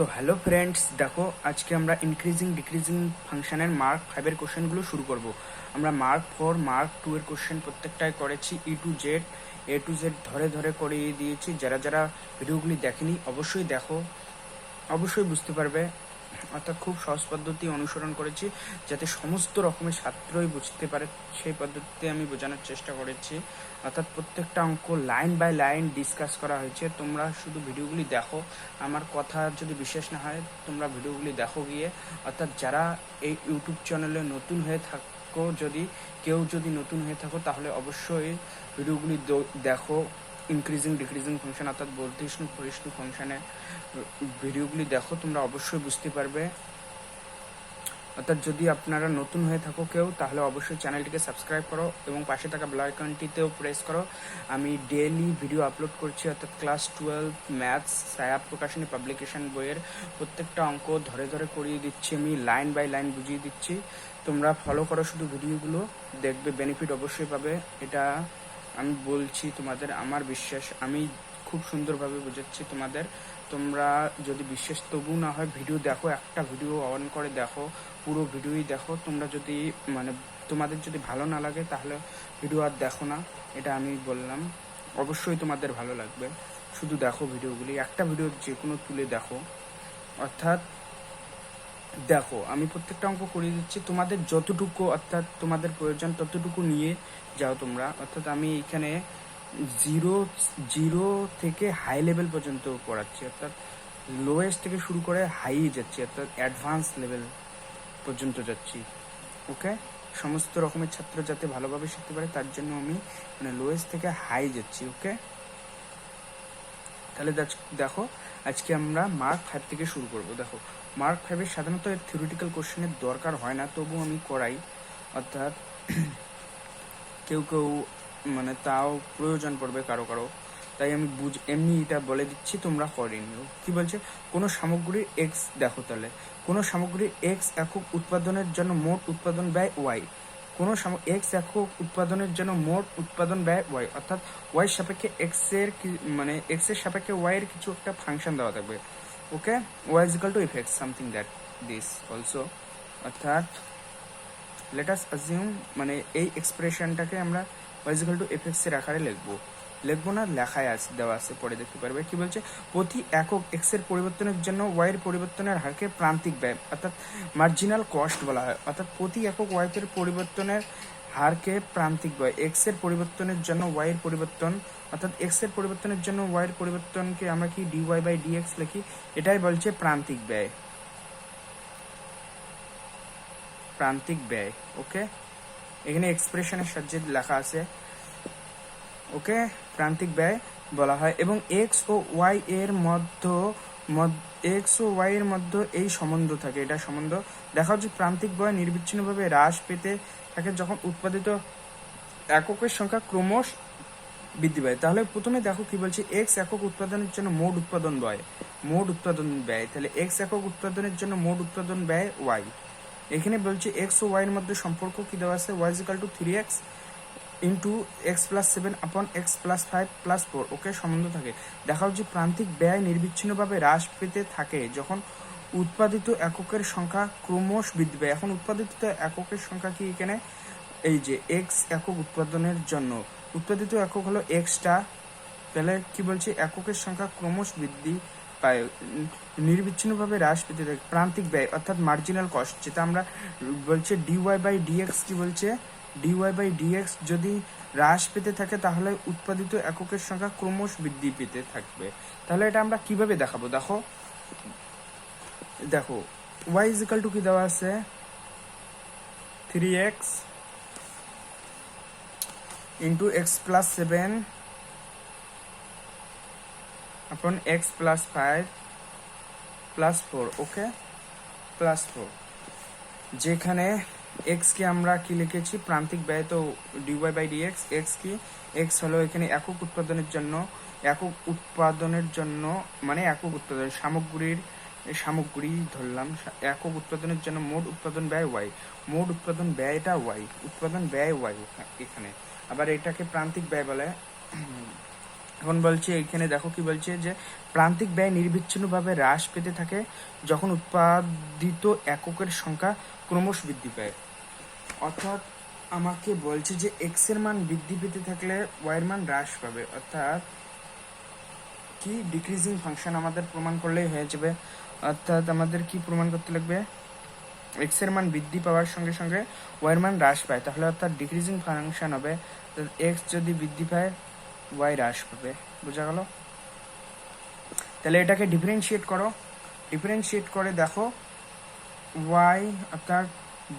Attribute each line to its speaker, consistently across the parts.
Speaker 1: তো hello friends, দেখো আজকে আমরা ইনক্রিজিং ডিক্রিজিং ফাংশনের মার্ক 5 এর কোশ্চেনগুলো শুরু করব। আমরা মার্ক 4 মার্ক 2 এর কোশ্চেন প্রত্যেকটাই করেছি, এ টু জেড ধরে ধরে করিয়ে দিয়েছি। যারা যারা ভিডিওগুলি দেখেনি অবশ্যই দেখো, অবশ্যই বুঝতে পারবে। অর্থাৎ খুব সহজ পদ্ধতি অনুসরণ করেছি যাতে সমস্ত রকমের ছাত্রই বুঝতে পারে, সেই পদ্ধতিতে আমি বোঝানোর চেষ্টা করেছি। অর্থাৎ প্রত্যেকটা অঙ্ক লাইন বাই লাইন ডিসকাস করা হয়েছে। তোমরা শুধু ভিডিওগুলি দেখো, আমার কথা যদি বিশ্বাস না হয় তোমরা ভিডিওগুলি দেখো গিয়ে। অর্থাৎ যারা এই ইউটিউব চ্যানেলে নতুন হয়ে থাকো, যদি নতুন হয়ে থাকো তাহলে অবশ্যই ভিডিওগুলি দেখো। ইনক্রিজিং ডিক্রিজিং ফাংশন অর্থাৎ বর্ধিষ্ণু ক্ষয়িষ্ণু ফাংশনের ভিডিওগুলি দেখো, তোমরা অবশ্যই বুঝতে পারবে। অর্থাৎ যদি আপনারা নতুন হয়ে থাকো কেউ, তাহলে অবশ্যই চ্যানেলটিকে সাবস্ক্রাইব করো এবং পাশে থাকা বেল আইকনটিতেও প্রেস করো। আমি ডেইলি ভিডিও আপলোড করছি, অর্থাৎ ক্লাস 12 ম্যাথস ছায়া প্রকাশনী পাবলিকেশন বইয়ের প্রত্যেকটা অঙ্ক ধরে ধরে করিয়ে দিচ্ছি, আমি লাইন বাই লাইন বুঝিয়ে দিচ্ছি। তোমরা ফলো করো শুধু ভিডিওগুলো, দেখবে বেনিফিট অবশ্যই পাবে। এটা আমি বলছি তোমাদের, আমার বিশ্বাস, আমি খুব সুন্দরভাবে বোঝাচ্ছি তোমাদের। তোমরা যদি বিশ্বাস তবু না হয় ভিডিও দেখো, একটা ভিডিও অন করে দেখো, পুরো ভিডিওই দেখো। তোমরা যদি তোমাদের যদি ভালো না লাগে তাহলে ভিডিও আর দেখো না, এটা আমি বললাম। অবশ্যই তোমাদের ভালো লাগবে, শুধু দেখো ভিডিওগুলি, একটা ভিডিও যে কোনো তুলে দেখো। অর্থাৎ দেখো আমি প্রত্যেকটা অঙ্ক করিয়ে দিচ্ছি, তোমাদের যতটুকু অর্থাৎ তোমাদের প্রয়োজন ততটুকু নিয়ে যাও তোমরা। অর্থাৎ আমি এখানে জিরো থেকে হাই লেভেল পর্যন্ত পড়াচ্ছি, অর্থাৎ লোয়েস্ট থেকে শুরু করে হাই যাচ্ছি, অর্থাৎ অ্যাডভান্স লেভেল পর্যন্ত যাচ্ছি। ওকে, সমস্ত রকমের ছাত্র যাতে ভালোভাবে শিখতে পারে তার জন্য আমি লোয়েস্ট থেকে হাই যাচ্ছি। ওকে, তাহলে দেখো আজকে আমরা মার্ক 5 থেকে শুরু করব। দেখো মার্ক 5 এর সাধারণত থিওরিটিক্যাল কোশ্চেনের দরকার হয় না, তবু আমি করাই। অর্থাৎ কেউ কেউ তাও প্রয়োজন পড়বে কারো কারো, তাই আমি এমনি এটা বলে দিচ্ছি, তোমরা করে নিও। কি বলছে, কোনো সামগ্রীর এক্স, দেখো তাহলে কোনো সামগ্রীর এক্স একক উৎপাদনের জন্য মোট উৎপাদন ব্যয় ওয়াই। কোনো এক্স একক উৎপাদনের জন্য মোট উৎপাদন ব্যয় ওয়াই, অর্থাৎ ওয়াই সাপেক্ষে এক্স এর সাপেক্ষে ওয়াই এর কিছু একটা ফাংশন দেওয়া থাকবে। Okay, Y is equal to F X, something that this also. অর্থাৎ লেট আস অ্যাজিউম এই এক্সপ্রেশনটাকে আমরা y is equal to F X এর আকারে লিখবো না, লেখায় দেওয়া আছে, পরে দেখতে পারবে। কি বলছে, প্রতি একক এক্স এর পরিবর্তনের জন্য ওয়াই এর পরিবর্তনের হারকে প্রান্তিক ব্যয় অর্থাৎ মার্জিনাল কস্ট বলা হয়। অর্থাৎ প্রতি একক ওয়াই এর পরিবর্তনের হারকে প্রান্তিক ব্যয়, এক্স এর পরিবর্তনের জন্য ওয়াই এর পরিবর্তন, অর্থাৎ এক্স এর পরিবর্তনের জন্য ওয়াই এর পরিবর্তনকে আমরা কি ডিওয়াই বাই ডিএক্স লিখি, এটাই বলছে প্রান্তিক ব্যয়, প্রান্তিক ব্যয়। ওকে, এখানে এক্সপ্রেশনের সাহায্যে লেখা আছে। ওকে, প্রান্তিক ব্যয় বলা হয়। এবং এক্স ও ওয়াই এর মধ্যে এই সম্বন্ধ থাকে, এটা সম্বন্ধ দেখা হচ্ছে প্রান্তিক ব্যয় নির্বিচ্ছিন্নভাবে হ্রাস পেতে থাকে যখন উৎপাদিত এককের সংখ্যা ক্রমশ বৃদ্ধি পায়। তাহলে প্রথমে দেখো কি বলছে, এক্স একক উৎপাদনের জন্য মোট উৎপাদন ব্যয়, তাহলে এক্স একক উৎপাদনের জন্য মোট উৎপাদন ব্যয় ওয়াই। এখানে বলছে এক্স ও ওয়াই এর মধ্যে সম্পর্ক কি দেওয়া আছে, y is equal to 3x into x plus 7 upon x plus 5 plus 4। ওকে, সম্বন্ধ থাকে। দেখা হচ্ছে প্রান্তিক ব্যয় নির্বিচ্ছিন্নভাবে হ্রাস পেতে থাকে যখন উৎপাদিত এককের সংখ্যা ক্রমশ বৃদ্ধি পায়। এখন উৎপাদিত এককের সংখ্যা কি, এখানে এই যে এক্স একক উৎপাদনের জন্য উৎপাদিত একক হলো এক্সটা, তাহলে কি বলছে, এককের সংখ্যা ক্রমশ বৃদ্ধি পায়, নির্বিচ্ছিন্নভাবে হ্রাস পেতে থাকে প্রান্তিক ব্যয় অর্থাৎ মার্জিনাল কস্ট, যেটা আমরা বলছে ডিওয়াই বাই ডিএক্স। কি বলছে, ডিওয়াই বাই ডিএক্স যদি হ্রাস পেতে থাকে তাহলে উৎপাদিত এককের সংখ্যা ক্রমশ বৃদ্ধি পেতে থাকবে। তাহলে এটা আমরা কিভাবে দেখাবো, দেখো ওয়াই ইজ ইকুয়াল টু কি দেওয়া আছে, 3x into x plus 7 upon x plus 5 plus 4। ওকে, প্লাস 4, যেখানে এক্স কে আমরা কি লিখেছি, প্রান্তিক ব্যয়, তো ডিওয়াই বাই ডিএক্স। এক্স কি, এক্স হলো এখানে একক উৎপাদনের জন্য একক উৎপাদন সামগ্রী ধরলাম, একক উৎপাদনের জন্য মোট উৎপাদন ব্যয় ওয়াই, মোট উৎপাদন ব্যয়টা ওয়াই, উৎপাদন ব্যয় ওয়াই এখানে। আবার এটাকে প্রান্তিক ব্যয় বলে, এখন বলছে এখানে দেখো কি বলছে যে প্রান্তিক ব্যয় নির্বিচ্ছিন্নভাবে হ্রাস পেতে থাকে যখন উৎপাদিত এককের সংখ্যা ক্রমশ বৃদ্ধি পায়। অর্থাৎ আমাকে বলছে যে এক্স এর মান বৃদ্ধি পেতে থাকলে ওয়াই এর মান হ্রাস পাবে, অর্থাৎ কি ডিক্রিজিং ফাংশন আমাদের প্রমাণ করলেই হয়ে যাবে। অর্থাৎ আমাদের কি প্রমাণ করতে লাগবে, এক্স এর মান বৃদ্ধি পাওয়ার সঙ্গে সঙ্গে ওয়াই এর মান হ্রাস পায়, তাহলে অর্থাৎ ডিক্রিজিং ফাংশন হবে। এক্স যদি বৃদ্ধি পায় ওয়াই হ্রাস পাবে, বোঝা গেল? তাহলে এটাকে ডিফারেন্সিয়েট করো, ডিফারেন্সিয়েট করে দেখো ওয়াই অর্থাৎ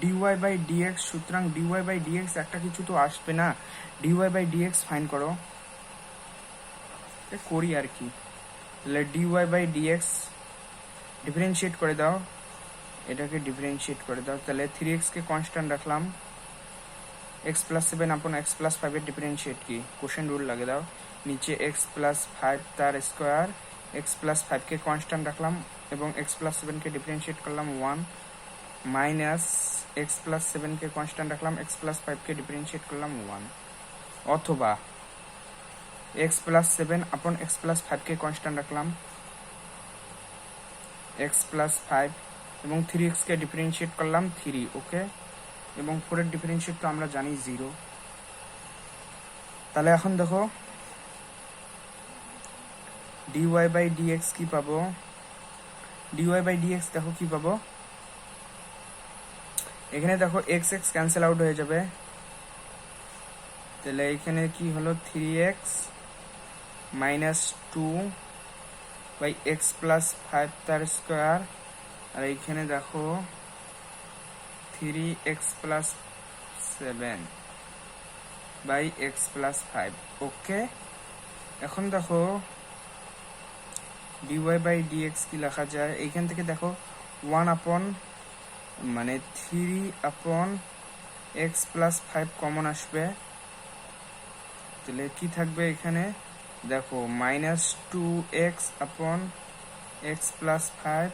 Speaker 1: ডিওয়াই বাই ডিএক্স, সুতরাং ডিওয়াই বাই ডিএক্স একটা কিছু তো আসবে না, ডিওয়াই বাই ডিএক্স ফাইন করো, করি আর কি। তাহলে ডিওয়াই বাই ডিএক্স ডিফারেন্সিয়েট করে দাও, এটাকে ডিফারেন্সিয়েট করে দাও। তাহলে 3x কে কনস্ট্যান্ট রাখলাম, x plus 7 upon x plus 5 এর ডিফারেন্সিয়েট কি, কোশ্চেন রুল লাগে দাও, নিচে এক্স প্লাস 5 তার স্কোয়ার, এক্স প্লাস 5 কে কনস্ট্যান্ট রাখলাম এবং এক্স প্লাস 7 কে ডিফারেন্সিয়েট করলাম 1 মাইনাস এক্স প্লাস 7 কে কনস্ট্যান্ট রাখলাম, এক্স প্লাস 5 কে ডিফারেন্সিয়েট করলাম 1, অথবা x plus 7 upon x plus 5 কে কনস্ট্যান্ট রাখলাম, এক্স প্লাস 5 এবং 3x কে ডিফারেন্সিয়েট করলাম 3, ওকে, এবং 4 এর ডিফারেন্সিয়েট তো আমরা জানি 0। তাহলে এখন দেখো dy বাই dx কি পাবো, dy বাই dx দেখো কি পাবো, এখানে দেখো x x ক্যান্সেল আউট হয়ে যাবে, তাহলে এখানে কি হলো 3x minus 2 by x plus 5 তার স্কোয়ার, আর এইখানে দেখো 3x plus 7 by x plus 5, okay. এখন দেখো dy বাই dx কি লেখা যায়, এইখান থেকে দেখো 1 আপন মানে 3 আপন এক্স প্লাস 5 কমন আসবে, তাহলে কি থাকবে এখানে দেখো মাইনাস 2x আপন এক্স প্লাস 5,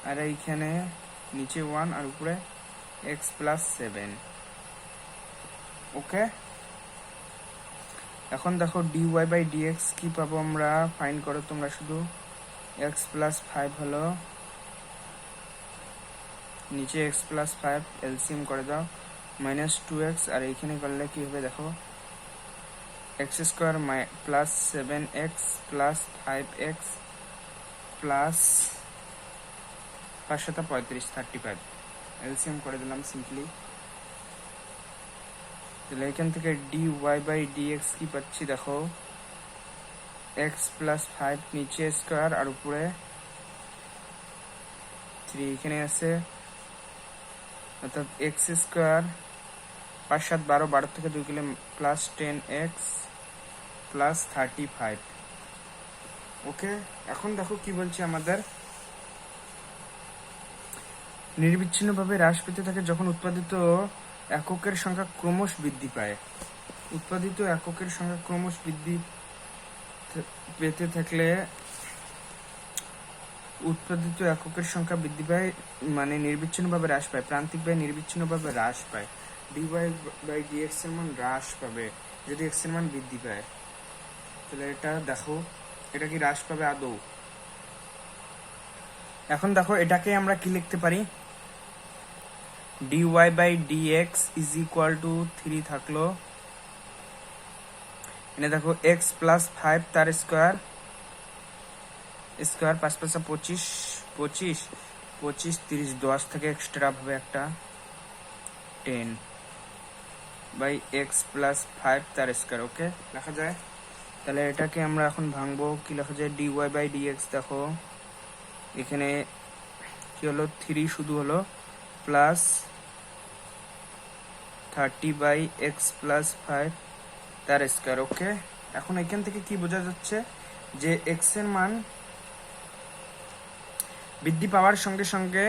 Speaker 1: আর এইখানে নিচে 1 আর উপরে এক্স প্লাস 7, ওকে। এখন দেখো dy বাই dx কি পাবো আমরা, ফাইন্ড করো তোমরা শুধু, এক্স প্লাস 5 হলো নিচে এক্স প্লাস 5 এলসিএম করে দাও মাইনাস 2x, আর এইখানে করলে কি হবে দেখো x square plus 7x plus 5x plus 5 7 35 35, LCM করে দিলাম সিম্পলি। তাহলে এখান থেকে dy বাই dx কি পাচ্ছি দেখো x প্লাস 5 নিচে স্কোয়ার আর উপরে 3 এখানে আছে, অর্থাৎ x স্কোয়ার 5 7 12 12 থেকে 2 গেলে প্লাস 10x প্লাস 35, ওকে। এখন দেখো কি বলছে আমাদের, নির্বিচ্ছিন্নভাবে হ্রাস পেতে থাকে যখন উৎপাদিত এককের সংখ্যা ক্রমশ বৃদ্ধি পায়, উৎপাদিত এককের সংখ্যা ক্রমশ বৃদ্ধি পেতে থাকলে উৎপাদিত এককের সংখ্যা বৃদ্ধি পায় মানে নির্বিচ্ছিন্নভাবে হ্রাস পায়, প্রান্তিক ব্যয় নির্বিচ্ছিন্নভাবে হ্রাস পায়, dy বাই dx এর মান হ্রাস পাবে যদি x এর মান বৃদ্ধি পায়। তাহলে এটা দেখো এটা কি হ্রাস পাবে আদৌ, এখন দেখো এটাকে আমরা কি লিখতে পারি, dy by dx is equal to 3 থাকলো, এনে দেখো x প্লাস 5 তার স্কোয়ার স্কোয়ার 5 5 25 25 25 30 10 থেকে এক্সট্রা হবে একটা 10 বাই x প্লাস 5 তার স্কোয়ার, ওকে লেখা যায়। তাহলে এটাকে আমরা এখন ভাঙবো, কি লেখা যায় dy বাই dx, দেখো এখানে কি হলো 3 শুধু হলো প্লাস 30 বাই এক্স প্লাস 5 তার স্কোয়ার, ওকে। এখন এখান থেকে কি বোঝা যাচ্ছে যে এক্স এর মান বৃদ্ধি পাওয়ার সঙ্গে সঙ্গে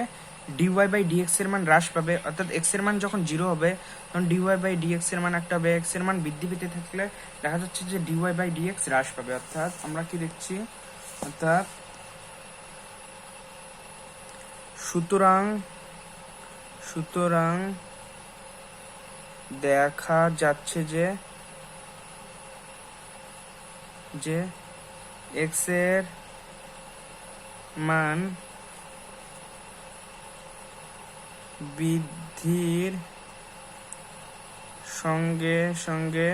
Speaker 1: dy বাই dx এর মান হ্রাস পাবে, অর্থাৎ x এর মান যখন 0 হবে তখন dy বাই dx এর মান একটা হবে, x এর মান বৃদ্ধি পেতে থাকলে দেখা যাচ্ছে যে dy বাই dx হ্রাস পাবে, অর্থাৎ আমরা কি দেখছি, অর্থাৎ সুতরাং দেখা যাচ্ছে যে যে এক্স এর মান বৃদ্ধির সঙ্গে সঙ্গে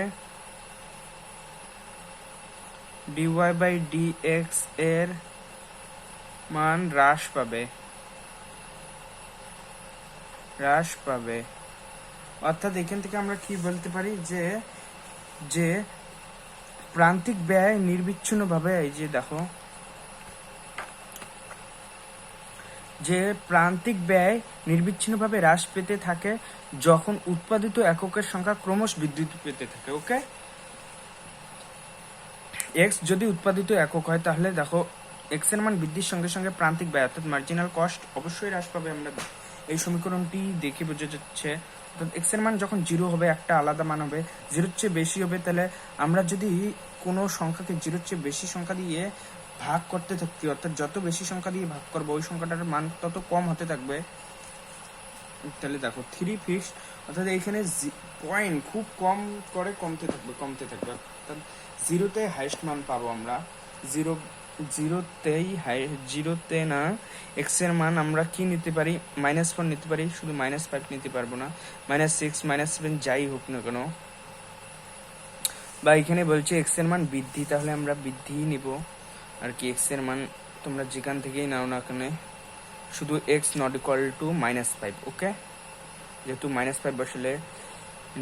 Speaker 1: dy/dx এর মান হ্রাস পাবে। অর্থাৎ এখান থেকে আমরা কি বলতে পারি যে যে প্রান্তিক ব্যয় নির্বিচ্ছিন্নভাবে, এই যে দেখো, যে প্রান্তিক ব্যয় নির্বিচ্ছিন্নভাবে হ্রাস পেতে থাকে যখন উৎপাদিত এককের সংখ্যা ক্রমশ বৃদ্ধি পেতে থাকে। ওকে, এক্স যদি উৎপাদিত একক হয় তাহলে দেখো এক্স এর মান বৃদ্ধির সঙ্গে সঙ্গে প্রান্তিক ব্যয় অর্থাৎ মার্জিনাল কস্ট অবশ্যই হ্রাস পাবে। আমরা এই সমীকরণটি দেখে বোঝা যাচ্ছে। অর্থাৎ এক্স এর মান যখন 0 হবে, একটা আলাদা মান হবে, 0-র চেয়ে বেশি হবে, তাহলে আমরা যদি কোনো সংখ্যাকে 0-র চেয়ে বেশি সংখ্যা দিয়ে ভাগ করতে থাকি, অর্থাৎ যত বেশি সংখ্যা দিয়ে ভাগ করবো ওই সংখ্যাটার মান তত কম হতে থাকবে। তাহলে দেখো 3 ফিক্সড, অর্থাৎ এইখানে পয়েন্ট খুব কম করে কমতে থাকবে অর্থাৎ 0-তে হাইয়েস্ট মান পাবো আমরা। 0-তে না, এক্স এর মান আমরা কি নিতে পারি, -4 নিতে পারি, শুধু -5 নিতে পারবো না, -6 -7 যাই হোক না কেন। বা এখানে বলছে এক্স এর মান বৃদ্ধি, তাহলে আমরা বৃদ্ধি নিব আর কি। এক্স এর মান তোমরা যেখান থেকেই নাও না কেন, শুধু এক্স নট ইকুয়াল টু -5। ওকে, যেহেতু -5 বসলে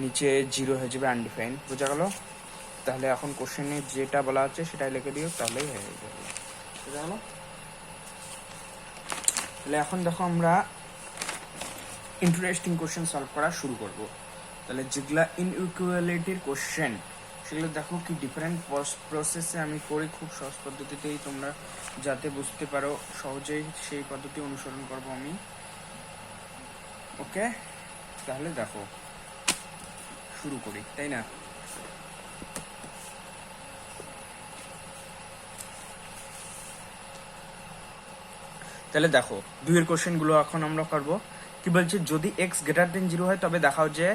Speaker 1: নিচে 0 হয়ে যাবে, আনডিফাইন। বোঝা গেল? তাহলে এখন কোশ্চেনে যেটা বলা আছে সেটাই লিখে দিও, তাহলেই হয়ে যাবে। বোঝা গেল? তাহলে এখন দেখো আমরা ইন্টারেস্টিং কোশ্চেন সলভ করা শুরু করব। তাহলে যেগুলা ইনইকুয়ালিটির কোশ্চেন সেগুলো দেখো কি ডিফারেন্ট প্রসেসে আমি করি, খুব সহজ পদ্ধতিতেই, তোমরা যাতে বুঝতে পারো সহজেই সেই পদ্ধতি অনুসরণ করব আমি। ওকে, তাহলে দেখো শুরু করি, তাই না? তাহলে দেখো 2 এর কোশ্চেনগুলো এখন আমরা করব। কি বলছে, যদি এক্স গ্রেটার দেন 0 হয় তবে দেখাও যে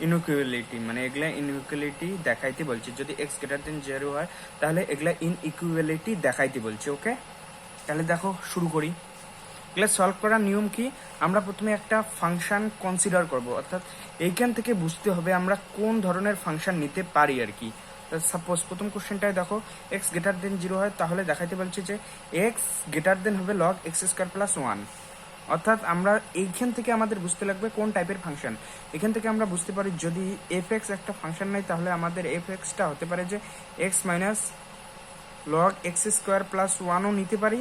Speaker 1: ইনইকুয়ালিটি, মানে এগুলা ইনইকুয়ালিটি দেখাইতে বলছে। যদি এক্স গ্রেটার দেন 0 হয় তাহলে এগুলা ইনইকুয়ালিটি দেখাইতে বলছে। ওকে, তাহলে দেখো শুরু করি। এগুলা সলভ করার নিয়ম কি, আমরা প্রথমে একটা ফাংশন কনসিডার করব, অর্থাৎ এইখান থেকে বুঝতে হবে আমরা কোন ধরনের ফাংশন নিতে পারি আর কি। সাপোজ প্রথম কোশ্চেনটায় দেখো এক্স গ্রেটার দেন 0 হয়, তাহলে দেখাইতে বলছে যে এক্স গ্রেটার দেন হবে log x² + 1। অর্থাৎ আমরা এইখান থেকে আমাদের বুঝতে লাগবে কোন টাইপের ফাংশন। এখান থেকে আমরা বুঝতে পারি যদি f(x) একটা ফাংশন নাই তাহলে আমাদের f(x)টা হতে পারে যে x - log x² + 1ও নিতে পারি,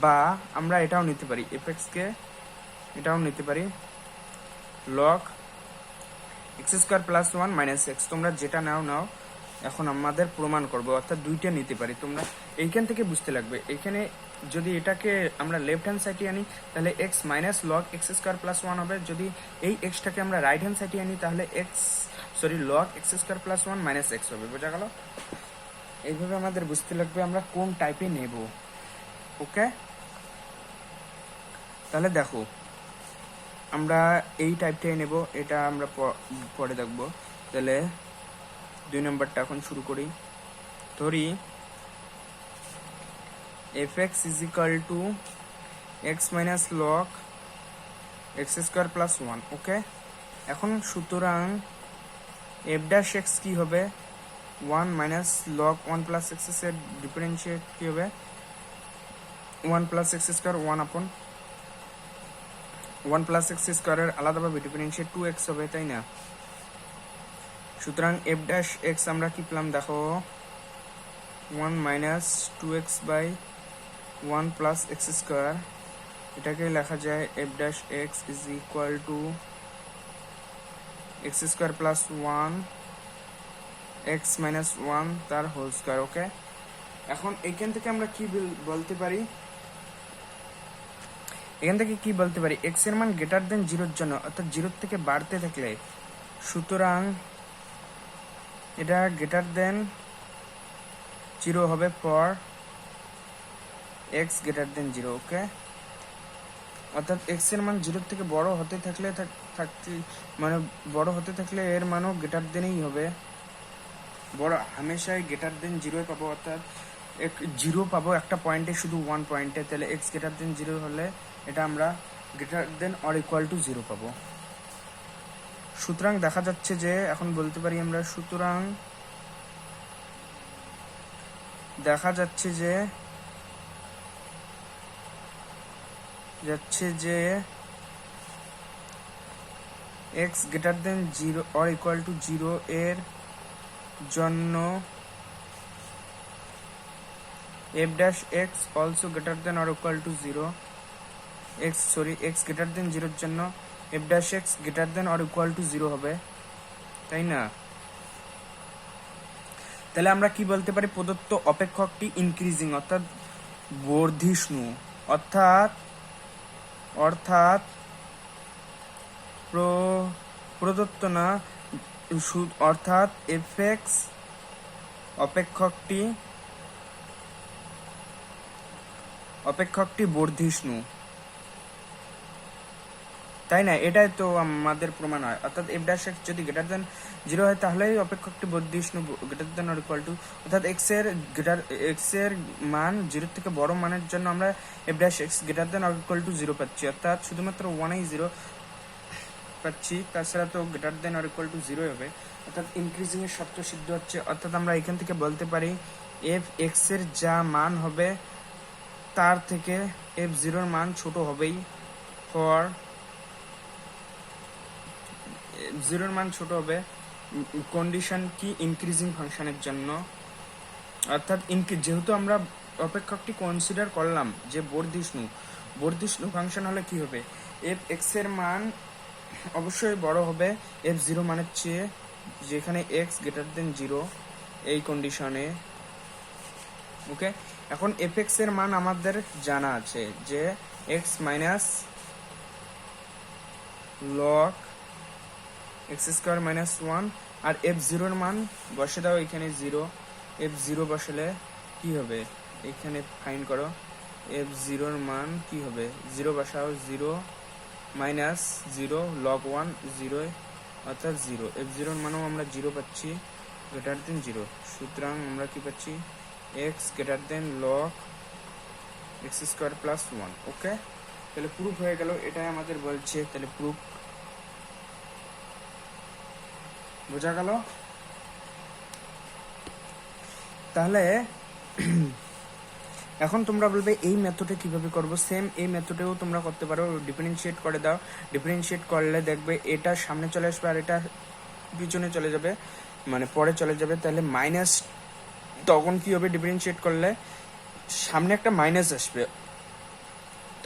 Speaker 1: বা আমরা এটাও নিতে পারি, f(x)কে এটাও নিতে পারি log x² + 1 - x। তোমরা যেটা নাও, এখন আমাদের প্রমাণ করব, অর্থাৎ দুইটা নিতে পারি। তোমরা এইখান থেকে বুঝতে লাগবে। এখানে যদি এটাকে আমরা লেফট হ্যান্ড সাইডে আনি তাহলে x - log x² + 1 হবে। যদি এই xটাকে আমরা রাইট হ্যান্ড সাইডে আনি তাহলে log x² + 1 - x হবে। বোঝা গেল? এইভাবে আমাদের বুঝতে লাগবে আমরা কোন টাইপে নেব। ওকে, তাহলে দেখো আমরা এই টাইপটাই নেব, এটা আমরা পরে দেখব। তাহলে 2 নম্বরটা এখন শুরু করি। ধরি f(x) = x - log x² + 1। ওকে, এখন সুতরাং f' কি হবে, 1 - log 1 + x এর ডিফারেন্সিয়েট কি হবে, 1 + x² 1 + x² এর আলাদাভাবে ডিফারেন্সিয়েট 2x হবে, তাই না? সুতরাং f' আমরা কি পেলাম দেখো, 1 - 2x/1 + x²। এটাকে লেখা যায় f' = x² + 1 x - 1 তার হোল স্কয়ার। ওকে, এখন এখান থেকে আমরা কি বলতে পারি, x এর মান গ্রেটার দেন 0-র জন্য, অর্থাৎ 0 থেকে বাড়তে থাকলে, সুতরাং এটা গ্রেটার দেন 0 হবে ফর x গ্রেটার দেন 0। ওকে, অর্থাৎ x এর মান 0 থেকে বড় হতে থাকলে বড় হতে থাকলে এর মানও গ্রেটার দেনই হবে, বড় হামেশাই গ্রেটার দেন জিরোই পাবো, অর্থাৎ জিরো পাবো একটা পয়েন্টে, শুধু ওয়ান পয়েন্টে। তাহলে এক্স গ্রেটার দেন জিরো হলে এটা আমরা greater than or equal to zero পাবো। সুতরাং দেখা যাচ্ছে যে এখন বলতে পারি আমরা, সুতরাং দেখা যাচ্ছে যে x greater than zero or equal to zero এর জন্য F dash x also greater than or equal to zero, x greater দেন জিরোর জন্য F dash x greater than or equal to zero হবে, তাই না? তাহলে আমরা কি বলতে পারি, প্রদত্ত অপেক্ষকটি ইনক্রিজিং অর্থাৎ বর্ধিষ্ণু, অর্থাৎ প্রদত্ত না, অর্থাৎ এফএক্স অপেক্ষকটি বর্ধিষ্ণু, তাই না? এটাই তো আমাদের প্রমাণ হয়। অর্থাৎ এফ ড্যাশ এক্স যদি গ্রেটার দেন জিরো হয় তাহলেই অপেক্ষকটি বর্ধিষ্ণু greater than or equal to, অর্থাৎ এক্স এর মান জিরোর থেকে বড় মানের জন্য আমরা F dash x greater than or equal to zero পাচ্ছি, অর্থাৎ শুধুমাত্র ওয়ানেই জিরো পাচ্ছি, তাছাড়া তো greater than or equal to zero হবে, অর্থাৎ ইনক্রিজিং এর শর্ত সিদ্ধ হচ্ছে। অর্থাৎ আমরা এখান থেকে বলতে পারি এফ এক্স এর যা মান হবে তার থেকে এফ জিরোর মান ছোট হবেই, ফর জিরোর মান ছোট হবে কন্ডিশন কি, ইনক্রিজিং ফাংশনের জন্য। অর্থাৎ যেহেতু আমরা অপেক্ষকটি কনসিডার করলাম যে বর্ধিষ্ণু ফাংশন হলে কি হবে, এফ এক্স এর মান অবশ্যই বড় হবে এফ জিরো মানের চেয়ে, যেখানে এক্স গ্রেটার দেন জিরো, এই কন্ডিশনে। ওকে, এখন এফ এক্স এর মান আমাদের জানা আছে যে X minus log X square minus one, আর এফ জিরোর মান বসে দাও এখানে জিরো, এফ জিরো বসালে কি হবে, এখানে ফাইন্ড করো এফ জিরোর মান কি হবে, জিরো বসাও, zero minus zero log one zero, অর্থাৎ জিরো, এফ জিরোর মানও আমরা জিরো পাচ্ছি গ্রেটার দেন জিরো। সুতরাং আমরা কি পাচ্ছি, X greater than log X square plus one. Okay, তাহলে প্রুফ হয়ে গেল, এটাই আমাদের বলছে। তাহলে প্রুফ বোঝা গেল। তাহলে এখন তোমরা বলবে এই মেথডে কিভাবে করব, সেম এই মেথডেও তোমরা করতে পারো, ডিফারেন্সিয়েট করে দাও। ডিফারেন্সিয়েট করলে দেখবে এটা সামনে চলে আসবে আর এটা পিছনে চলে যাবে, মানে পরে চলে যাবে। তাহলে মাইনাস, তখন কি হবে, ডিফারেন্সিয়েট করলে সামনে একটা মাইনাস আসবে,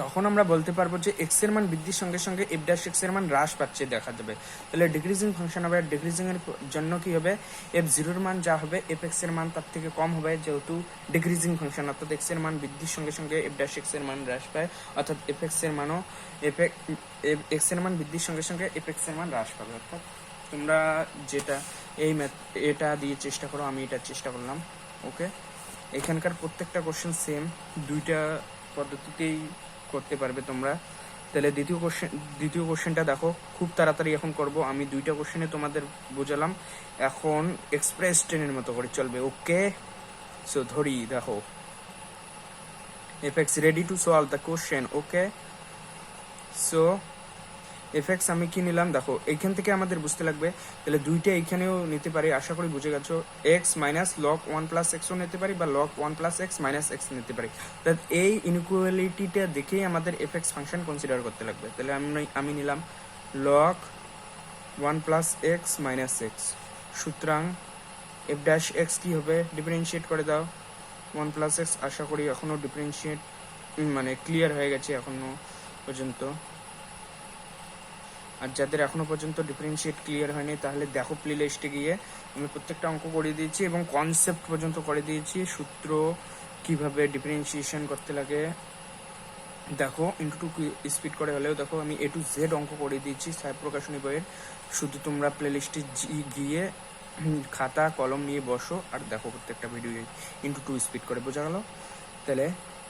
Speaker 1: তখন আমরা বলতে পারবো যে এক্স এর মান বৃদ্ধির সঙ্গে সঙ্গে এফ ড্যাশ এক্স এর মান হ্রাস পাচ্ছে দেখা যাবে। তাহলে ডিক্রিজিং ফাংশন হবে, ডিক্রিজিং এর জন্য কি হবে, এফ জিরোর মান যা হবে এফ এক্স এর মান তার থেকে কম হবে, যেহেতু ডিক্রিজিং ফাংশন, অর্থাৎ এক্স এর মান বৃদ্ধির সঙ্গে সঙ্গে এফ ড্যাশ এক্স এর মান হ্রাস পায়, অর্থাৎ এফ এক্স এর মানও এক্স এর মান বৃদ্ধির সঙ্গে সঙ্গে এফ এক্স এর মান হ্রাস পাবে। অর্থাৎ তোমরা যেটা এটা দিয়ে চেষ্টা করো, আমি এটা চেষ্টা করলাম। ওকে, এখানকার প্রত্যেকটা কোশ্চেন সেম, দুইটা পদ্ধতিতেই করতে পারবে তোমরা। তাহলে দ্বিতীয় কোশ্চেনটা দেখো, খুব তাড়াতাড়ি এখন করব, আমি দুইটা কোশ্চেনে তোমাদের বোঝালাম, এখন এক্সপ্রেস ট্রেনের মতো করে চলবে। ওকে, সো ধরি, দেখো FX ready to solve the question. Okay, so FX আমি কি নিলাম দেখো, এইখান থেকে আমাদের বুঝতে লাগবে। তাহলে দুইটা এইখানেও নিতে পারি, আশা করি বুঝে গেছো। X minus log one plus এক্সও নিতে পারি, বা log one plus X minus X নিতে পারি। তাহলে এই ইনইকুয়ালিটিটা দেখেই আমাদের এফএক্স ফাংশন কনসিডার করতে লাগবে। তাহলে আমি নিলাম log one plus X minus x. সুতরাং এফ ড্যাশ এক্স কি হবে, ডিফারেন্সিয়েট করে দাও, ওয়ান প্লাস এক্স। আশা করি এখনো ডিফারেন্সিয়েট মানে ক্লিয়ার হয়ে গেছে এখনো পর্যন্ত। আর যাদের এখনো পর্যন্ত ডিফারেন্সিয়েট ক্লিয়ার হয়নি, তাহলে দেখো প্লে লিস্টে গিয়ে আমি প্রত্যেকটা অঙ্ক করে দিয়েছি এবং কনসেপ্ট পর্যন্ত করে দিয়েছি, সূত্র কিভাবে ডিফারেন্সিয়েশন করতে লাগে দেখো, ইন্টু টু স্পিড করে হলেও দেখো আমি এ টু জেড অঙ্ক করে দিয়েছি সাহেব প্রকাশনী বইয়ের। শুধু তোমরা প্লে লিস্টে গিয়ে খাতা কলম নিয়ে বসো আর দেখো প্রত্যেকটা ভিডিও ইন্টু টু স্পিড করে। বোঝা গেল? তাহলে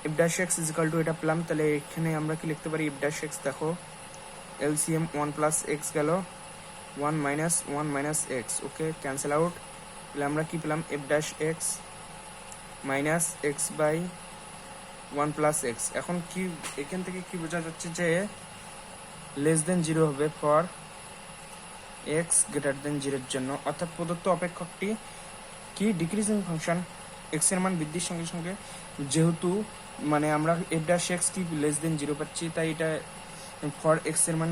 Speaker 1: f dash x is equal to এটা পেলাম। তাহলে এখানে আমরা কি লিখতে পারি, এফ ড্যাশ এক্স দেখো এলসিএম ওয়ান প্লাস এক্স গেল, one minus x. Okay, cancel out, তাহলে আমরা কি পেলাম f dash x minus x by 1 plus x. এখন কি এখান থেকে কি বোঝা যাচ্ছে যে লেস দেন 0 হবে ফর এক্স গ্রেটার দেন 0 এর জন্য, অর্থাৎ প্রদত্ত অপেক্ষকটি কি ডিক্রিজিং ফাংশন, এক্স এর মান বৃদ্ধির সঙ্গে সঙ্গে, যেহেতু মানে আমরা এফ ড্যাশ এক্স কি লেস দেন 0 পাচ্ছি, তাই এটা ফর এক্স এর মান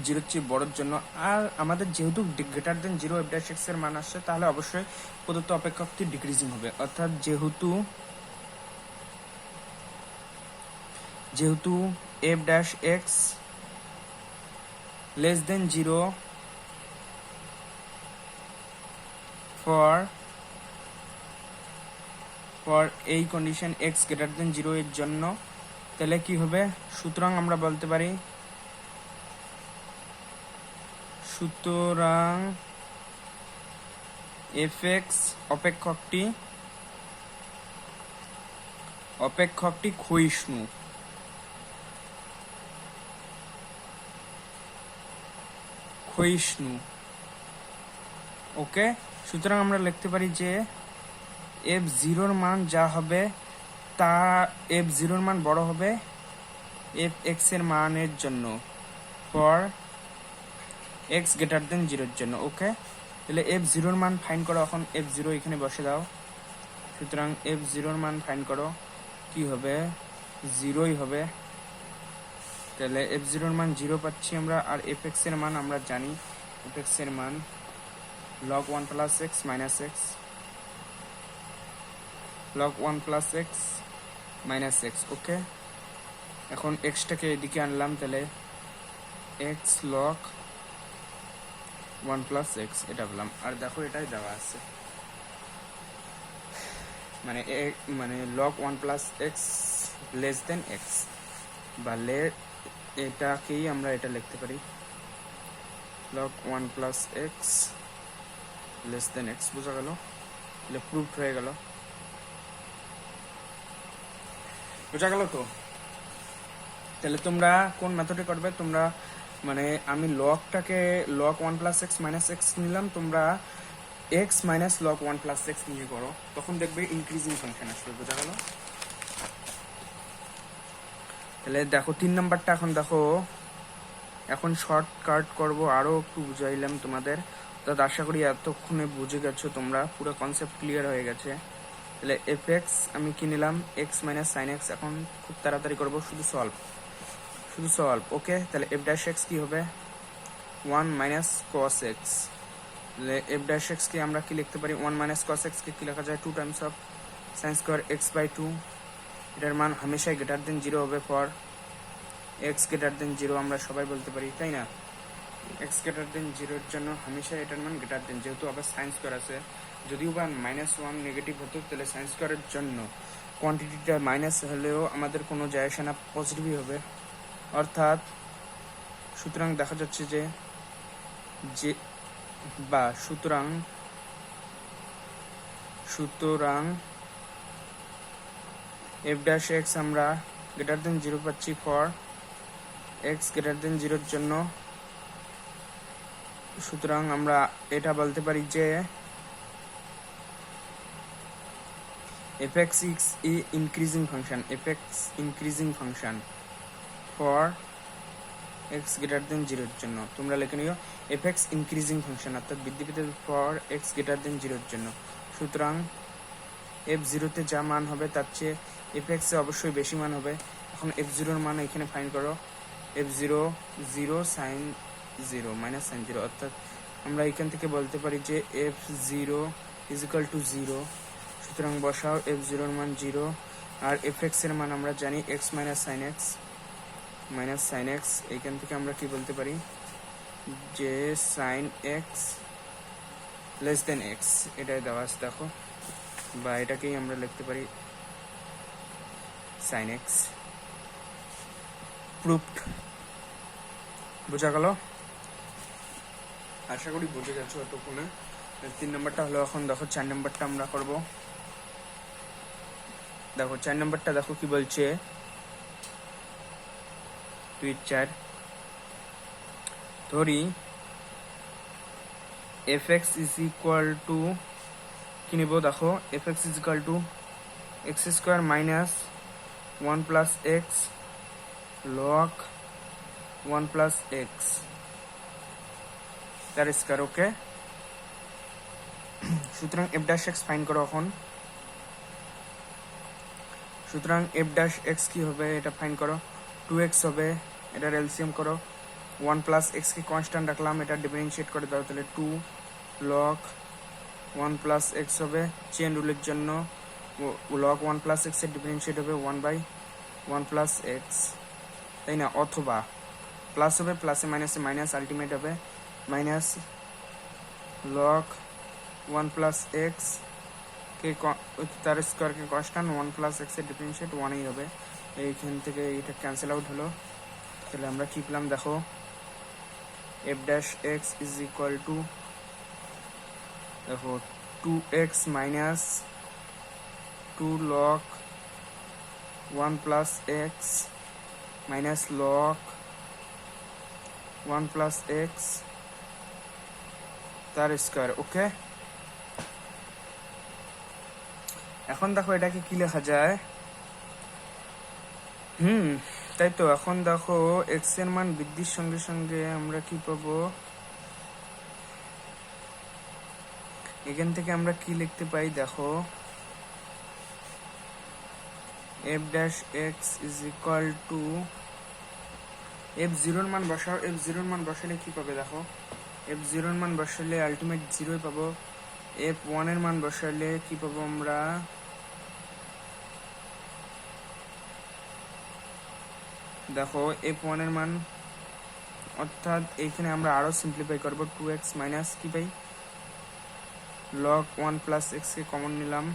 Speaker 1: 0 চেয়ে বড়োর জন্য। আর আমাদের যেহেতু greater than 0 F dash x এর মান আসছে, তাহলে অবশ্যই প্রদত্ত অপেক্ষকটি ডিক্রিজিং হবে, অর্থাৎ যেহেতু F dash x less than 0 for এই কন্ডিশন এক্স গ্রেটার দেন 0 এর জন্য, তাহলে কি হবে, সুতরাং আমরা বলতে পারি এফ এক্স অপেক্ষকটি ক্ষয়িষ্ণু। ওকে, সুতরাং আমরা লিখতে পারি যে এফ জিরোর মান যা হবে তা এফ জিরোর মান বড় হবে এফ এক্স এর মানের জন্য ফর এক্স গ্রেটার দেন 0 এর জন্য। ওকে, তাহলে এফ জিরোর মান ফাইন্ড করো, এখন এফ জিরো এখানে বসে দাও। সুতরাং এফ জিরোর মান ফাইন্ড করো, কি হবে, 0ই হবে। তাহলে এফ জিরোর মান 0 পাচ্ছি আমরা, আর এফ এক্স এর মান আমরা জানি, এফ এক্স এর মান log 1 plus X minus X, log 1 plus X minus x. Okay, এখন এক্সটাকে এদিকে আনলাম, তাহলে এক্স log 1 প্লাস এক্স এটা পেলাম। আর দেখো এটাই দেওয়া আছে, মানে log 1 plus x less than x, বা এটাকেই আমরা এটা লিখতে পারি log 1 plus x less than x. বোঝা গেল, তাহলে প্রুফড হয়ে গেল। বোঝা গেল তো? তাহলে তোমরা কোন মেথডে করবে, তোমরা মানে আমি log 1 plus X minus x নিলাম, তোমরা x minus log 1 plus x নিয়ে করো, তখন দেখবে ইনক্রিজিং ফাংশন আসবে। বোঝা গেল? তাহলে দেখো 3 নাম্বারটা, এখন দেখো, এখন শর্টকাট করব, আরো একটু বুঝাইলাম তোমাদের, তো আশা করি এতক্ষণে বুঝে গেছো তোমরা, পুরো কনসেপ্ট ক্লিয়ার হয়ে গেছে। তাহলে এফ এক্স আমি কি নিলাম, এক্স মাইনাস সাইন এক্স। এখন খুব তাড়াতাড়ি করবো, শুধু সলভ। ওকে, তাহলে এফ ড্যাশ এক্স কি হবে, 1 মাইনাস কস এক্স। তাহলে এফ ড্যাশ এক্স কে আমরা কি লিখতে পারি, 1 মাইনাস কস এক্স কে কি লেখা যায়, 2 times of sine square x by 2। এটার মান হামেশাই গ্রেটার দেন 0 হবে ফর এক্স গ্রেটার দেন 0, আমরা সবাই বলতে পারি, তাই না? এক্স গ্রেটার দেন 0 এর জন্য হামেশাই এটার মান গ্রেটার দেন, যেহেতু আবার সাইন স্কোয়ার আছে, যদিও বা -1 নেগেটিভ হতো, তাহলে সাইন স্কোয়ারের জন্য কোয়ান্টিটিটা মাইনাস হলেও আমাদের কোনো যায় আসে না, পজিটিভই হবে। অর্থাৎ সুতরাং দেখা যাচ্ছে যে সুতরাং এফ ড্যাশ এক্স আমরা গ্রেটার দেন 0 পাচ্ছি ফর এক্স গ্রেটার দেন 0 এর জন্য। সুতরাং আমরা এটা বলতে পারি যে fx is a increasing function for x greater than 0 এর জন্য। তোমরা লিখে নিও fx ইনক্রিজিং ফাংশন, অর্থাৎ বৃদ্ধি পেতে ফর x greater than 0 এর জন্য। সুতরাং f0 তে যা মান হবে তার চেয়ে fx এ অবশ্যই বেশি মান হবে। এখন f0 এর মান এখানে ফাইন্ড করো, f0 0 sin 0 মাইনাস sin 0, অর্থাৎ আমরা এখান থেকে বলতে পারি যে f0 is equal to 0। সুতরাং বসাও f0 এর মান 0, আর fx এর মান আমরা জানি x মাইনাস sin x। এইখান থেকে আমরা কি বলতে পারি যে sin x less than x, এটাই দেওয়া আছে দেখো, বা এটাকেই আমরা লিখতে পারি sin x। প্রুফড। বোঝা গেল? আশা করি বুঝে গেছো এতক্ষণে। 3 নম্বরটা হলো, এখন দেখো 4 নম্বরটা আমরা করব। দেখো 4 নম্বরটা দেখো কি বলছে, 2 4 ধরি F x is equal two কি নিব দেখো, F x is equal two x square minus 1 plus x log 1 plus x তার স্কোয়ার। ওকে, সুতরাং এফ ড্যাশ এক্স ফাইন করো এখন। সুতরাং এফ ড্যাশ এক্স কি হবে এটা ফাইন করো, 2x হবে, এটার এলসিএম করো, 1 প্লাস এক্স কে কনস্ট্যান্ট রাখলাম, এটা ডিফারেন্সিয়েট করে দাও, তাহলে 2 লগ 1 প্লাস এক্স হবে, চেন রুলের জন্য লগ 1 প্লাস এক্স এর ডিফারেন্সিয়েট হবে 1/1 প্লাস এক্স, তাই না? অথবা প্লাস হবে, প্লাসে মাইনাসে মাইনাস, আলটিমেট হবে মাইনাস লগ 1 প্লাস এক্স কে তার স্কোয়ারকে কনস্ট্যান্ট 1 প্লাস এক্স এর ডিফারেন্সিয়েট 1ই হবে। এইখান থেকে এটা ক্যান্সেল আউট হলো, তাহলে আমরা কি পেলাম দেখো, F dash x is equal two দেখো 2x minus 2 log 1 plus X minus log 1 plus x তার স্কোয়ার। ওকে, এখন দেখো এটাকে কি লেখা যায়, তাই তো। এখন দেখো এক্স এর মান বৃদ্ধির সঙ্গে সঙ্গে আমরা কি পাবো, এখান থেকে আমরা কি লিখতে পাই দেখো, F dash x is equal to F জিরোর মান বসাও, এফ জিরোর মান বসালে কি পাবে দেখো, এফ জিরোর মান বসালে আলটিমেট জিরোই পাবো, এফ ওয়ানের মান বসালে কি পাবো আমরা, দেখো এফ ওয়ানের মান, অর্থাৎ এইখানে আমরা আরো সিম্পলিফাই করবো, 2x মাইনাস কি পাই লগ 1 প্লাস এক্স কে কমন নিলাম,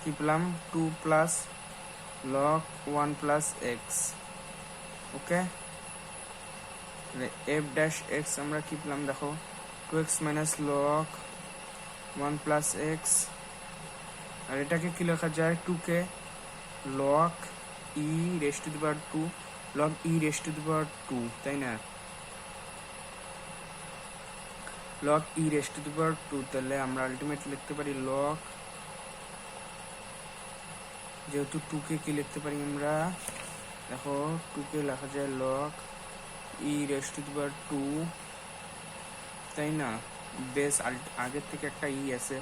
Speaker 1: কি পেলাম 2 plus log 1 plus X. Okay, F dash X আমরা কি পেলাম দেখো, 2x minus log 1 plus X, আর এটাকে কি লেখা যায়, 2 কে log E raise to the power 2 log E raise to the power 2, তাই না? Log E raise to the power 2, তাহলে আমরা আলটিমেটলি লিখতে পারি লগ, যেহেতু 2 কে কি লিখতে পারি আমরা দেখো, 2 কে লেখা যায় log E raise to the power 2, তাই না? বেস আগের থেকে একটা ই আছে,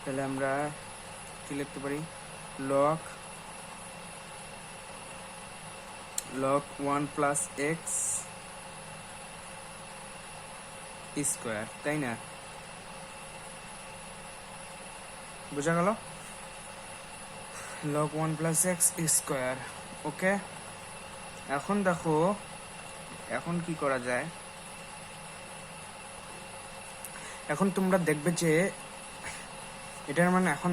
Speaker 1: তাহলে আমরা কি লিখতে পারি লগ 1 প্লাস এক্স স্কোয়ার, তাই না? বোঝা গেল, লগ 1 প্লাস এক্স স্কোয়ার। ওকে, এখন দেখো এখন কি করা যায়, এখন তোমরা দেখবে যে এটার মানে এখন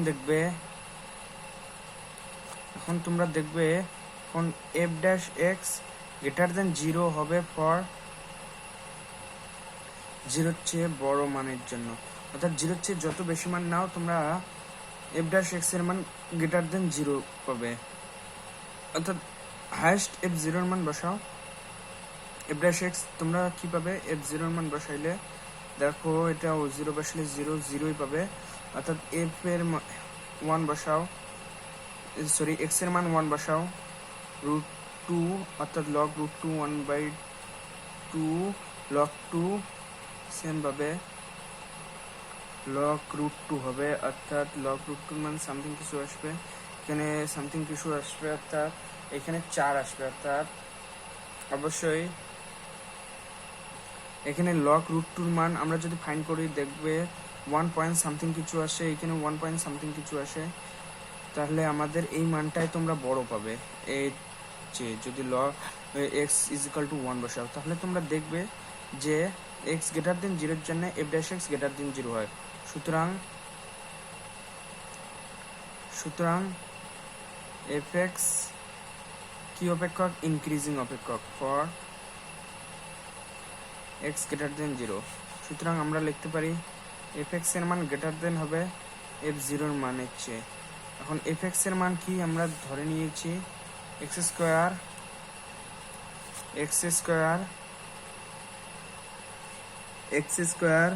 Speaker 1: তোমরা দেখবে এখন F dash x greater than 0 হবে ফর 0 চেয়ে বড় মানের জন্য, অর্থাৎ 0 চেয়ে যত বেশি মান নাও তোমরা এফ ড্যাশ এক্স এর মান গ্রেটার দেন 0 পাবে, অর্থাৎ হাইয়েস্ট এফ জিরোর মান বসাও, এফ ড্যাশ এক্স তোমরা কি পাবে, এফ জিরোর মান বসাইলে দেখো এটা 0 বসালে 0 পাবে, অর্থাৎ এফ এর 1 বসাও, সরি এক্স এর মান 1 বসাও, √2 অর্থাৎ লগ √2 1/2 লগ 2 সেম ভাবে লগ √2 হবে, অর্থাৎ লগ √2 মান সামথিং কিছু আসবে, এখানে সামথিং কিছু আসবে, অর্থাৎ এখানে 4 আসবে, অর্থাৎ অবশ্যই এখানে লগ √2 মান আমরা যদি ফাইন্ড করি দেখবে 1 পয়েন্ট সামথিং কিছু আসে, এখানে 1 পয়েন্ট সামথিং কিছু আসে, তাহলে আমাদের এই মানটাই তোমরা বড় পাবে। এই যে যদি log x is equal two 1 বসাও, তাহলে তোমরা দেখবে যে এক্স গ্রেটার দেন 0 এর জন্য F dash x greater than 0 হয়। সুতরাং এফ এক্স কি অপেক্ষক, ইনক্রিজিং অপেক্ষক ফর এক্স গ্রেটার দেন 0। সুতরাং আমরা লিখতে পারি এফ এক্স এর মান গ্রেটার দেন হবে এফ জিরোর মানের চেয়ে। এখন এফ এক্স এর মান কি আমরা ধরে নিয়েছি, x square x square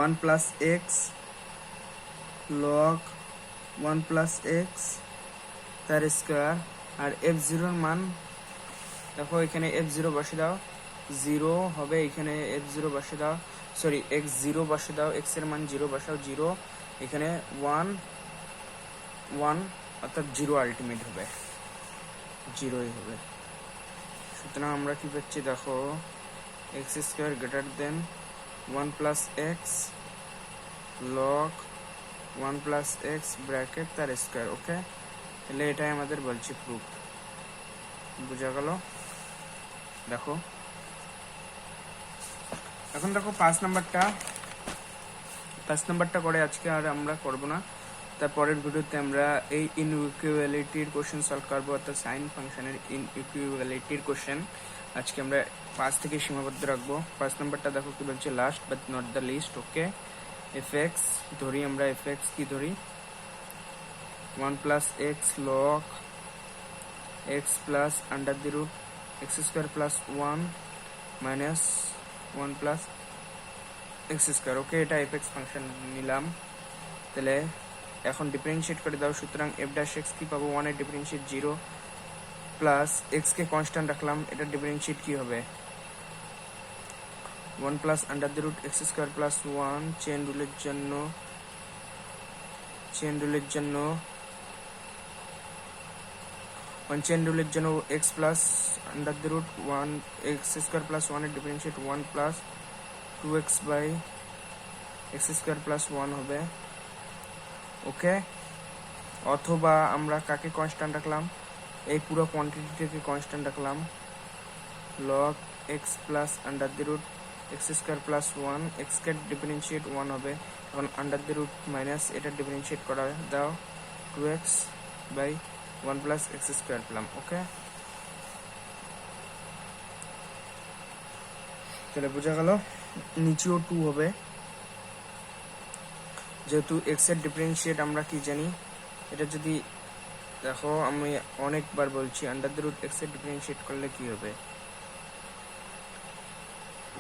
Speaker 1: 1 plus x log 1 plus x তার স্কোয়ার। আর f0 এর মান দেখো এখানে f0 বসে দাও, 0 হবে, এখানে f0 বসে দাও, সরি x0 বসে দাও, x এর মান 0 বসাও, 0, এখানে 1 1 অর্থাৎ 0 আলটিমেট হবে, 0ই হবে। সুতরাং আমরা কি পাচ্ছি দেখো এক্স স্কোয়ার গ্রেটার দেন 1 plus x log 1 plus x bracket তার স্কোয়ার। ওকে, তাহলে এটাই আমাদের বলছি প্রুফ। বোঝা গেল? দেখো এখন দেখো 5 নাম্বারটা করে আজকে আর আমরা করব না, তারপরের ভিডিওতে আমরা এই ইনইকুয়ালিটির কোশ্চেন সলভ করবো, অর্থাৎ সাইন ফাংশনের ইনইকুয়ালিটির কোশ্চেন আজকে আমরা 5 থেকে সীমাবদ্ধ রাখবো। 5 নাম্বারটা দেখো কি বলছে, last but not the least. Okay, F X ধরি আমরা, এফ এক্স কি ধরি 1 plus x log x plus under the root x square plus 1 minus 1 plus x square. Okay, এটা এফ এক্স ফাংশন নিলাম। তাহলে এখন ডিফারেন্সিয়েট করে দাও, সুতরাং এফ ড্যাশ এক্স কি পাবো, 1 এর ডিফারেন্সিয়েট 0 প্লাস এক্স কে কনস্ট্যান্ট রাখলাম, এটা ডিফারেন্সিয়েট কি হবে 1 plus under the root x square plus 1, chain রুলের জন্য 1 চেন রুলের জন্য x plus under the root 1 x square plus 1 এর differentiate 1 plus 2x by x square plus 1 হবে। ওকে, অথবা আমরা কাকে কনস্ট্যান্ট রাখলাম, এই পুরো কোয়ান্টিটিটাকে কনস্ট্যান্ট রাখলাম, log x plus under the root x square plus 1, x কে ডিফারেন্সিয়েট 1 হবে, এখন আন্ডার দি রুট মাইনাস এটা ডিফারেন্সিয়েট করা দাও 2x by 1 plus x square পেলাম। ওকে, তাহলে বোঝা গেল নিচেও 2 হবে, যেহেতু এক্স এর ডিফারেন্সিয়েট আমরা কি জানি, এটা যদি দেখো আমি অনেকবার বলছি, আন্ডার দি রুট এক্স এর ডিফারেন্সিয়েট করলে কি হবে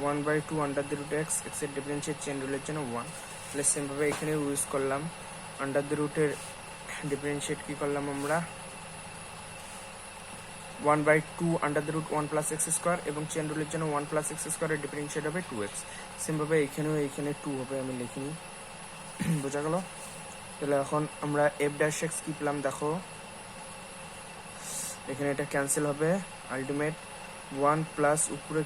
Speaker 1: 1/2 under the root x, x এর ডিফারেন্সিয়েট চেন রুলের জন্য 1। তাহলে সেম ভাবে এখানে ইউজ করলাম, আন্ডার দি রুটের ডিফারেন্সিয়েট কি করলাম আমরা 1/2 under the root 1 plus x square, এবং চেন রুলের জন্য 1 প্লাস এক্স স্কোয়ারের ডিফারেন্সিয়েট হবে 2x। সেম ভাবে এখানে 2 হবে, আমি লিখিনি। বোঝা গেল? তাহলে এখন আমরা এফ ড্যাশ এক্স কি পেলাম দেখো, এখানে এটা ক্যান্সেল হবে, আলটিমেট 1 প্লাস উপরে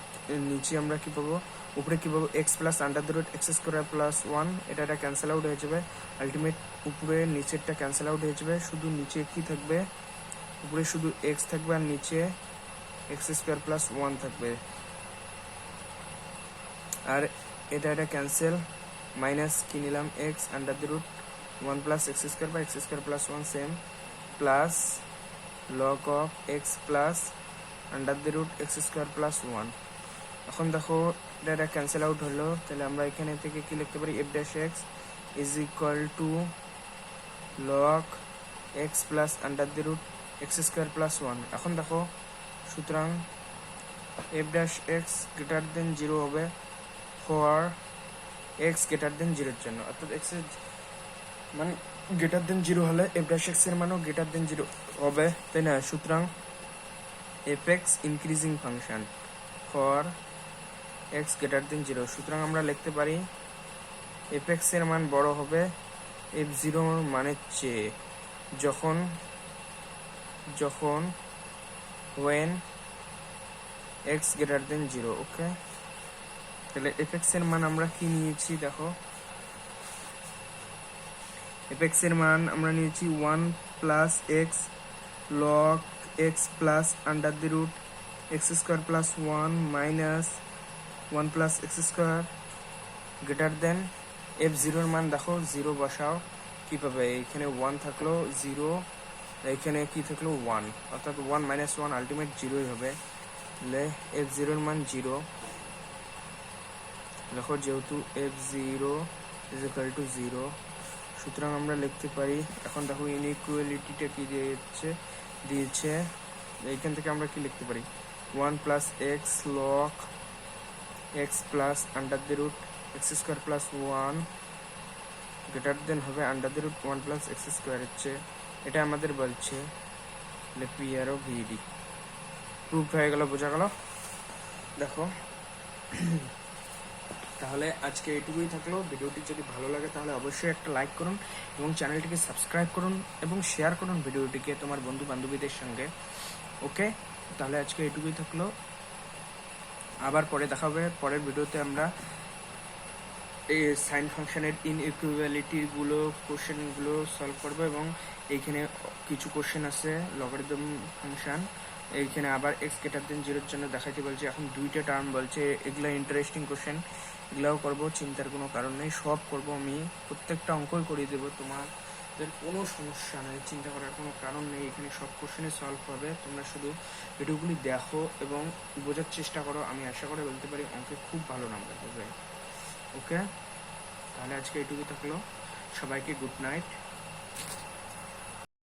Speaker 1: নিচে আমরা কি পাবো, উপরে কি পাবো x plus under the root x square plus 1, এটা ক্যান্সেল আউট হয়ে যাবে, আলটিমেট উপরে নিচেরটা ক্যান্সেল আউট হয়ে যাবে, শুধু নিচে কি থাকবে, উপরে শুধু এক্স থাকবে আর নিচে এক্স স্কোয়ার প্লাস 1 থাকবে, আর এটা ক্যান্সেল, মাইনাস কি নিলাম x under the root 1 plus x square বা x square plus 1 same, plus log of x plus under the root x square plus 1। এখন দেখো এটা ক্যান্সেল আউট হলো, তাহলে আমরা এখানে থেকে কি লিখতে পারি, f dash x is equal to log x plus under the root x square plus 1। এখন দেখো সুতরাং f dash x greater than 0 হবে ফর এক্স গ্রেটার দেন 0 এর জন্য, অর্থাৎ এক্স এর মানে গ্রেটার দেন 0 হলে এফ ড্যাশ এক্স এর মানও গ্রেটার দেন 0 হবে, তাই না? সুতরাং F x increasing function for x greater than 0, সুতরাং আমরা লিখতে পারি এফ এক্স এর মান বড় হবে f0 মানের চেয়ে যখন when x greater than 0। ওকে, তাহলে এফ এক্স এর মান আমরা কি নিয়েছি দেখো, এফ এক্স এর মান আমরা নিয়েছি 1 plus x log x plus under the root x square plus 1 minus 1 plus x square greater than f0 এর মান দেখো 0 বসাও, কি পাবে, এখানে 1 থাকলো 0, এখানে কি থাকলো 1, অর্থাৎ 1 মাইনাস 1 আলটিমেট 0ই হবে, তাহলে f0 এর মান 0। দেখো যেহেতু f0 ইজ ইকুয়াল টু 0, সুতরাং আমরা লিখতে পারি, এখন দেখো ইনইকুয়ালিটিটা কি দিয়েছে, এইখান থেকে আমরা কি লিখতে পারি 1 plus x log x plus under the root x square plus one greater than হবে under the root one plus x square হচ্ছে, এটা আমাদের বলছে পি আর ও ভিডি প্রুফ হয়ে গেল, বোঝা গেল। দেখো তাহলে আজকে এইটুকুই থাকলো। ভিডিওটি যদি ভালো লাগে তাহলে অবশ্যই একটা লাইক করুন এবং চ্যানেলটিকে সাবস্ক্রাইব করুন এবং শেয়ার করুন ভিডিওটিকে তোমার বন্ধু বান্ধবীদের সঙ্গে। ওকে, তাহলে আজকে এইটুকুই থাকলো, আবার পরে দেখা হবে। পরের ভিডিওতে আমরা এই সাইন ফাংশনের ইনইকুয়ালিটিগুলো কোশ্চেনগুলো সলভ করবো এবং এইখানে কিছু কোশ্চেন আছে লগারিদম ফাংশন, এইখানে আবার এক্স গ্রেটার দেন জিরোর জন্য দেখাইতে বলছে, এখন দুইটা টার্ম বলছে, এগুলা ইন্টারেস্টিং কোশ্চেন, এগুলাও করবো, চিন্তার কোনো কারণ নেই, সব করবো আমি, প্রত্যেকটা অঙ্কই করিয়ে দেবো, তোমাদের কোনো সমস্যা নেই, চিন্তা করার কোনো কারণ নেই, এখানে সব কোশ্চেনই সলভ হবে। তোমরা শুধু ভিডিওগুলি দেখো এবং বোঝার চেষ্টা করো, আমি আশা করে বলতে পারি অঙ্কে খুব ভালো নাম্বার পাবে। ওকে, তাহলে আজকে এইটুকু থাকলো, সবাইকে গুড নাইট।